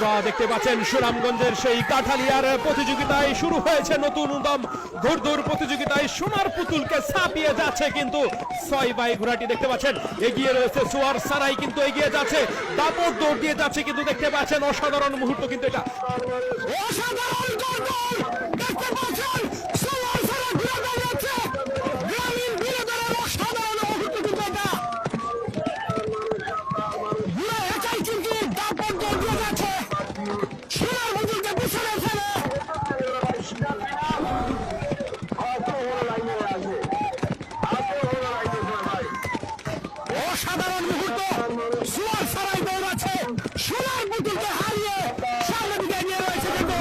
বন্ধুরা দেখতে পাচ্ছেন সুনামগঞ্জের সেই কাঠালিয়ার প্রতিযোগিতায় শুরু হয়েছে নতুন উদ্যম ঘোড়দৌড় প্রতিযোগিতায় সোনার পুতুলকে ছাপিয়ে যাচ্ছে কিন্তু 6 বাই ঘোড়াটি দেখতে পাচ্ছেন এগিয়ে রয়েছে সোয়ার সারাই কিন্তু এগিয়ে যাচ্ছে দাপট দৌড় দিয়ে যাচ্ছে কিন্তু দেখতে পাচ্ছেন অসাধারণ মুহূর্ত কিন্তু এটা অসাধারণ দৌড় দেখতে পাচ্ছেন সোয়ার সারাই ঘোড়া দাঁড়িয়েছে গ্রামীণ বিনোদনের অসাধারণ মুহূর্ত কিন্তু এটা ঘোড়া একাই কিন্তু দাপট দৌড় দিয়ে যাচ্ছে সোনার পুতুলকে পিছনে ফেলে অসাধারণ মুহূর্ত সোয়ার সারাই দৌড়াচ্ছে সোনার পুতুলকে হারিয়ে সামনে দিকে এগিয়ে রয়েছে কিন্তু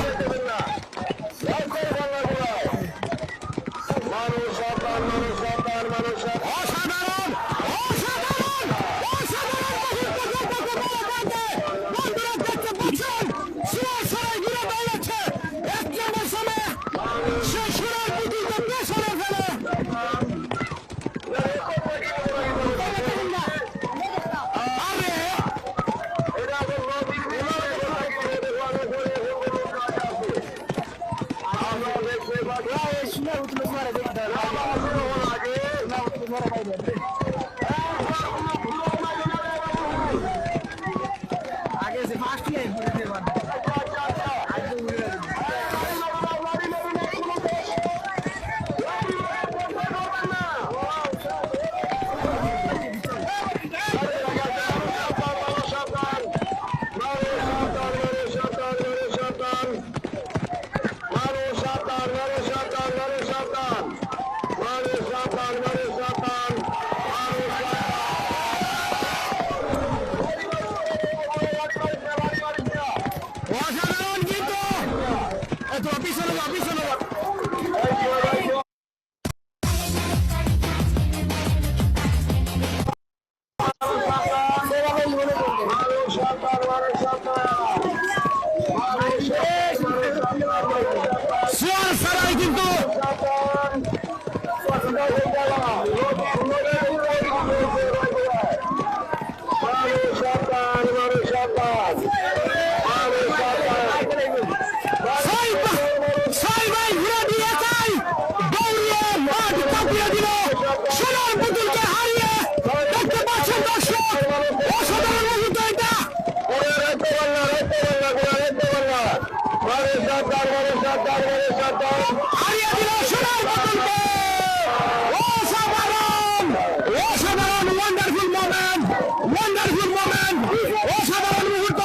অসাধারণ অসাধারণ অসাধারণ বন্ধুরা দেখতে পাচ্ছেন সোয়ার সারাই ঘুরে দৌড়াচ্ছে এক নম্বর সময়ে সে সোনার পুতুলকে পেছনে ফেলে आगे से फास्ट ही है অসাধারণ কিন্তু এত পিছনে সোয়ার সারাই কিন্তু সোনার পুতুলকে হারিয়ে দেখতে পাচ্ছেন দর্শক অসাধারণ মুহূর্ত এটা হারিয়ে দিল সোনার পুতুলকে অসাধারণ অসাধারণ ওয়ান্ডারফুল মোমেন্ট অসাধারণ মুহূর্ত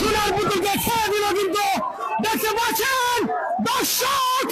সোনার পুতুলকে ছেড়ে দিল কিন্তু দেখতে পাচ্ছেন দর্শক